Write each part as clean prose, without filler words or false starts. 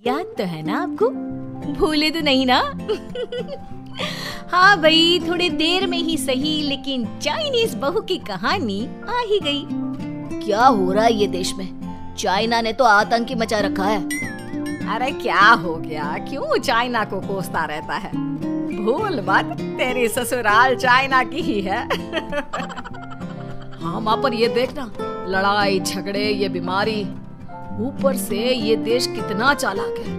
याद तो है ना आपको? भूले तो नहीं ना? हाँ भाई, थोड़ी देर में ही सही, लेकिन चाइनीज बहू की कहानी आ ही गई। क्या हो रहा है ये देश में? चाइना ने तो आतंक ही मचा रखा है। अरे क्या हो गया? क्यों चाइना को कोसता रहता है? भूल मत, तेरी ससुराल चाइना की ही है। हाँ माँ, पर ये देखना, लड़ाई झगड़े, ये बीमारी, ऊपर से ये देश कितना चालाक है,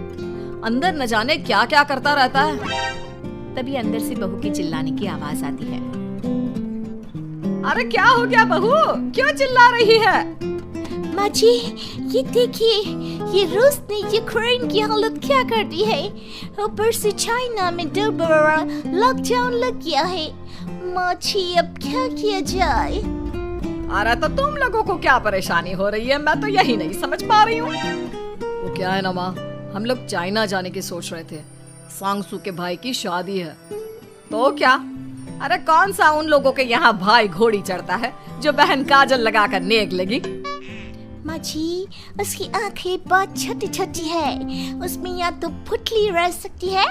अंदर न जाने क्या क्या करता रहता है। तभी अंदर से बहू की चिल्लाने की आवाज आती है। अरे क्या हो गया बहू, क्यों चिल्ला रही है? माँ जी, ये देखिए, ये रूस ने यूक्रेन की हालत क्या कर दी है। ऊपर से चाइना में दोबारा लॉकडाउन लग गया है। माँ जी, अब क्या किया जाए? अरे तो तुम लोगों को क्या परेशानी हो रही है? मैं तो यही नहीं समझ पा रही हूँ। वो क्या है ना माँ, हम लोग चाइना जाने की सोच रहे थे, सांगसू के भाई की शादी है। तो क्या? अरे कौन सा उन लोगों के यहाँ भाई घोड़ी चढ़ता है जो बहन काजल लगाकर नेक लगी? माँ जी, उसकी आंखें बहुत छोटी छोटी है, उसमें या तो पुतली रह सकती है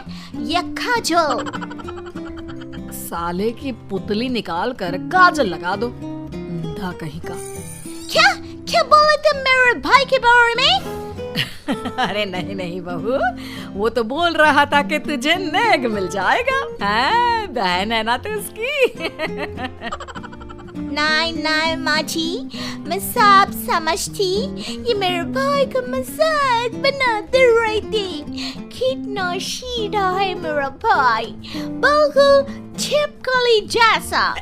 या काजल। साले की पुतली निकाल कर काजल लगा दो, अंधा कहीं का। क्या क्या बोले तुम मेरे भाई के बारे में? अरे नहीं नहीं बहू, वो तो बोल रहा था कि तुझे नेक मिल जाएगा। हैं, बहन है ना तू उसकी। नहीं नहीं माँ जी, मैं सब समझती, ये मेरे भाई का मजाक बनाते रहते। कितना सीधा है मेरा भाई, बिल्कुल छिपकली जैसा।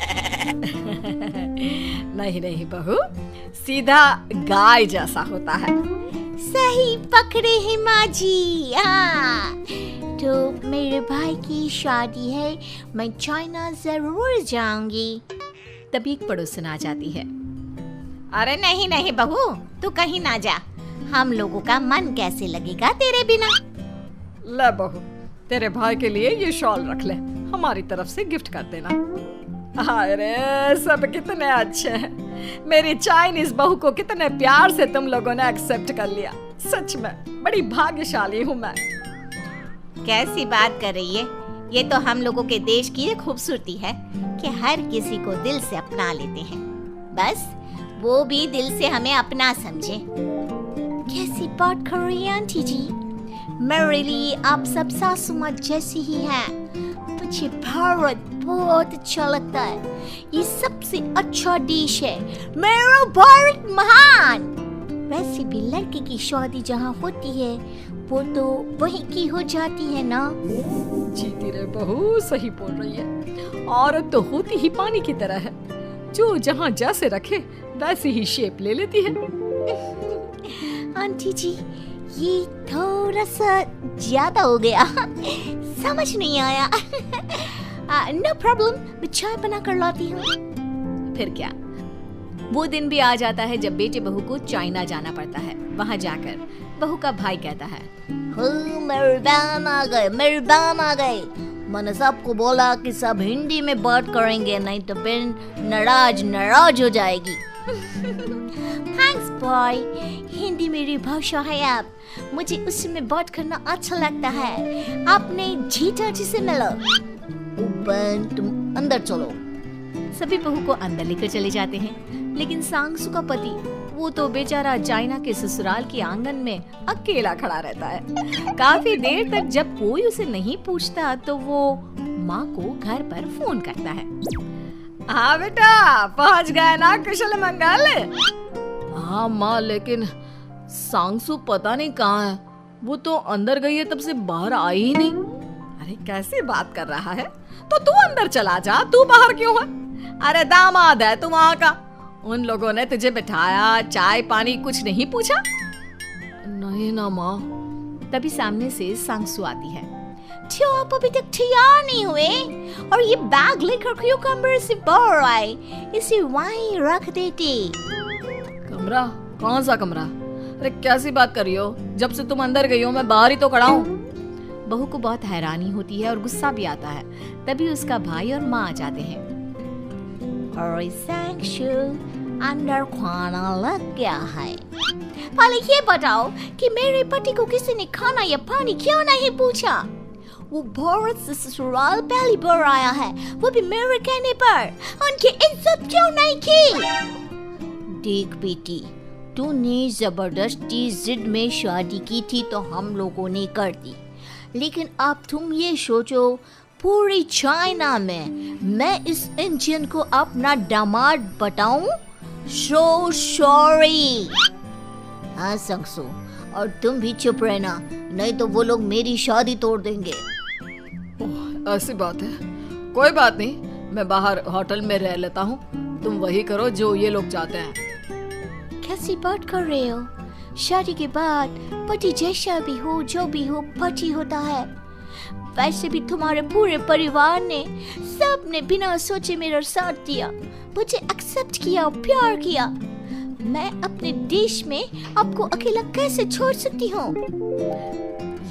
नहीं नहीं बहू, सीधा गाय जैसा होता है। सही पकड़े हैं माँ जी। हाँ, तो मेरे भाई की शादी है, मैं चाइना जरूर जाऊंगी। तभी एक पड़ोसन आ जाती है। अरे नहीं नहीं बहू, तू कहीं ना जा, हम लोगों का मन कैसे लगेगा तेरे बिना। ले बहू, तेरे भाई के लिए ये शॉल रख ले, हमारी तरफ से गिफ्ट कर देना। अरे सब कितने अच्छे हैं। मेरी चाइनीज बहू को कितने प्यार से तुम लोगों ने एक्सेप्ट कर लिया। सच में बड़ी भाग्यशाली हूँ मैं। कैसी बात कर रही है? ये तो हम लोगों के देश की खूबसूरती है कि हर किसी को दिल से अपना लेते हैं, बस वो भी दिल से हमें अपना समझे। कैसी बात कर रही है आंटी जी? मेरे लिए आप सब सासू माँ जैसी ही हैं। मुझे भारत बहुत अच्छा लगता है, ये सबसे अच्छा देश है। मेरा भारत महान। वैसे भी लड़के की शादी जहाँ होती है वो तो वहीं की हो जाती है ना। जीती रे बहू, सही बोल रही है। औरत तो होती ही पानी की तरह है, जो जहाँ जैसे रखे वैसी ही शेप ले लेती है। आंटी जी, ये थोड़ा सा ज्यादा हो गया, समझ नहीं आया। नो प्रॉब्लम, मैं चाय बना कर लाती हूँ। फिर क्या, वो दिन भी आ जाता है जब बेटे बहू को चाइना जाना पड़ता है। वहाँ जाकर बहू का भाई कहता है, मेरे बहन आ गए, मेरे बहन आ गए। मैंने सबको बोला कि सब हिंदी में बात करेंगे, नहीं तो फिर नाराज हो जाएगी। थैंक्स बॉय, हिंदी मेरी भाषा है। आप मुझे उसमें बात करना अच्छा लगता है। आपने जीजा जी से मिलो। बहन तुम अंदर चलो। सभी बहू को अंदर लेकर चले जाते हैं, लेकिन सांगसू का पति, वो तो बेचारा चाइना के ससुराल के आंगन में अकेला खड़ा रहता है। काफी देर तक जब कोई उसे नहीं पूछता तो वो माँ को घर पर फोन करता है। हाँ बेटा, पहुँच गए ना कुशल मंगल? हाँ माँ, लेकिन सांगसू पता नहीं कहाँ है, वो तो अंदर गई है तब से बाहर आई ही नहीं। अरे कैसी बात कर रहा है? तो तू अंदर चला जा, तू बाहर क्यों है? अरे दामाद है तू वहाँ का, उन लोगों ने तुझे बिठाया, चाय पानी कुछ नहीं पूछा? नहीं ना माँ। तभी सामने से सांगसू आती है। क्यों आप अभी तक तैयार नहीं हुए? और ये बैग लेकर क्यों कमरे से बाहर आए? इसे वहीं रख देते। कमरा? कौन सा कमरा? अरे कैसी बात कर रही हो? जब से तुम अंदर गई हो मैं बाहर ही तो खड़ा हूँ। बहू को बहुत हैरानी होती है और गुस्सा भी आता है। तभी उसका भाई और माँ आ जाते हैं। अरे सांगसू, अंदर खाना लग गया है। पहले ये बताओ कि मेरे पति को किसी ने खाना या पानी क्यों नहीं पूछा? वो भारत से ससुराल पहली बार आया है, वो भी मेरे कहने पर। उनकी इज्जत क्यों नहीं की? देख बेटी, तूने जबरदस्ती जिद में शादी की थी तो हम लोगों ने कर दी, लेकिन अब तुम ये सोचो, पूरी चाइना में मैं इस इंडियन को अपना दामाद बताऊं? So sorry। हाँ संगसू, और तुम भी चुप रहना, नहीं तो वो लोग मेरी शादी तोड़ देंगे। ओह, ऐसी बात है। कोई बात नहीं, मैं बाहर होटल में रह लेता हूँ, तुम वही करो जो ये लोग चाहते हैं। कैसी बात कर रहे हो? शादी के बाद पति जैसा भी हो, जो भी हो, पति होता है। वैसे भी तुम्हारे पूरे परिवार ने, सब ने बिना सोचे मेरा साथ दिया, मुझे एक्सेप्ट किया और प्यार किया। मैं अपने देश में आपको अकेला कैसे छोड़ सकती हूँ?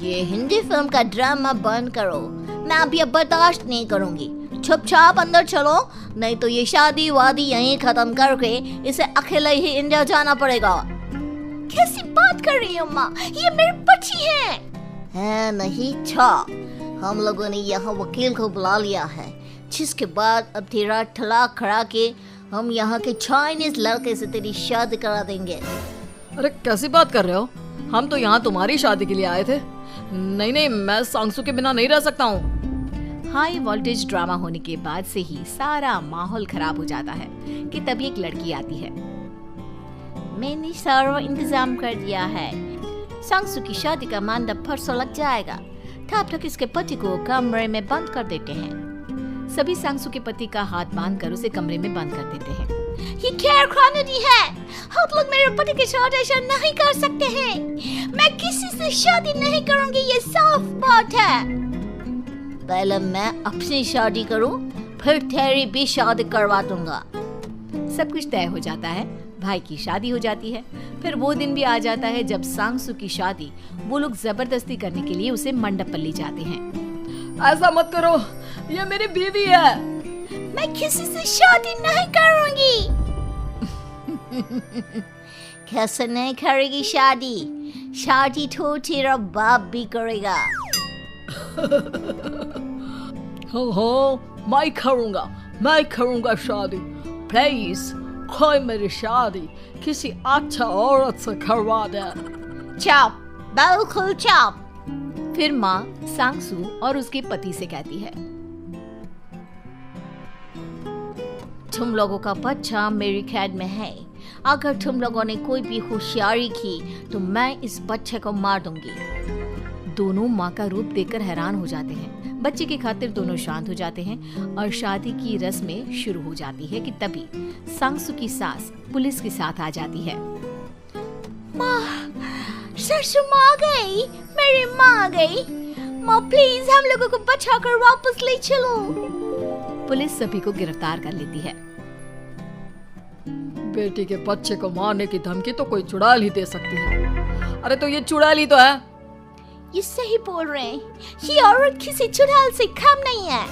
ये हिंदी फिल्म का ड्रामा बंद करो, मैं अभी अब बर्दाश्त नहीं करूँगी। चुपचाप अंदर चलो, नहीं तो ये शादी वादी यहीं खत्म करके इसे अकेले ही इंडिया जाना पड़ेगा। कैसी बात कर रही हो माँ? ये मेरे पति हैं। नहीं था, हम लोगों ने यहाँ वकील को बुला लिया है, जिसके बाद अब तेरा तलाक करा के हम यहाँ के चाइनीज लड़के से तेरी शादी करा देंगे। अरे कैसी बात कर रहे हो? हम तो यहाँ तुम्हारी शादी के लिए आए थे। नहीं नहीं, मैं सांगसू के बिना नहीं रह सकता हूँ। हाई वोल्टेज ड्रामा होने के बाद से ही सारा माहौल खराब हो जाता है कि तभी एक लड़की आती है। मैंने सारा इंतजाम कर दिया है, सांगसू की शादी का मंडप परसों लग जाएगा, तब तक इसके पति को कमरे में बंद कर देते हैं। सभी सांगसू के पति का हाथ बांधकर उसे कमरे में बंद कर देते हैं। ये क्या कानूनी है? आप लोग मेरे पति के साथ ऐसा नहीं कर सकते हैं। मैं किसी से शादी नहीं करूंगी, ये साफ बात है। पहले मैं अपनी शादी करूं, फिर तेरी भी शादी करवा दूंगा। सब कुछ तय हो जाता है, भाई की शादी हो जाती है। फिर वो दिन भी आ जाता है जब सांगसू की शादी वो लोग जबरदस्ती करने के लिए उसे मंडप पर ले जाते हैं। ऐसा मत करो, ये मेरी बीवी है। मैं किसी से शादी नहीं करूंगी। कैसे नहीं करेगी शादी? शादी तो तेरा बाप भी करेगा। हो, मैं करूंगा शादी। प्लीज कोई मेरी शादी किसी अच्छा औरत से करवा दे। चुप, बिल्कुल चुप। फिर माँ सांगसू और उसके पति से कहती है, तुम लोगों का बच्चा मेरी कैद में है। अगर तुम लोगों ने कोई भी होशियारी की तो मैं इस बच्चे को मार दूंगी। दोनों माँ का रूप देखकर हैरान हो जाते हैं। बच्चे की खातिर दोनों शांत हो जाते हैं और शादी की रस्में शुरू हो जाती है कि तभी सांगसू की सास पुलिस के साथ आ जाती है। माँ, सरसू माँ आ गई, मेरी माँ आ गई। माँ प्लीज हम लोगों को बचाकर वापस ले चलो। पुलिस सभी को गिरफ्तार कर लेती है। बेटी के बच्चे को मारने की धमकी तो कोई चुड़ैल ही दे सकती है। अरे तो ये चुड़ैल ही तो है। ये सही बोल रहे हैं, ये औरत किसी चुड़ैल से कम नहीं है।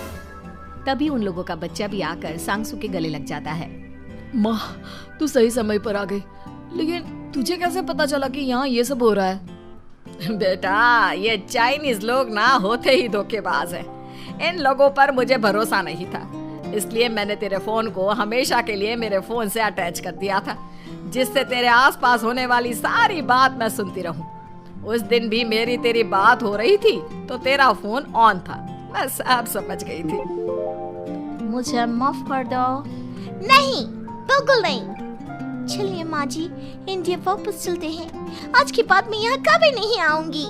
तभी उन लोगों का बच्चा भी आकर सांगसू के गले लग जाता है। माँ, तू सही समय पर आ गई, लेकिन तुझे कैसे पता चला कि यहाँ ये सब हो रहा है? बेटा, ये चाइनीज लोग ना होते ही धोखेबाज हैं। इन लोगों पर मुझे भरोसा नहीं था, इसलिए मैंने तेरे फोन को हमेशा के लिए मेरे फोन से अटैच कर दिया था, जिससे तेरे आसपास होने वाली सारी बात मैं सुनती रहूं। उस दिन भी मेरी तेरी बात हो रही थी तो तेरा फोन ऑन था, मैं सब समझ गई थी। मुझे माफ कर दो। नहीं, बिल्कुल नहीं। चलिए माँ जी, इंडिया वापस चलते हैं। आज के बाद मैं यहाँ कभी नहीं आऊंगी।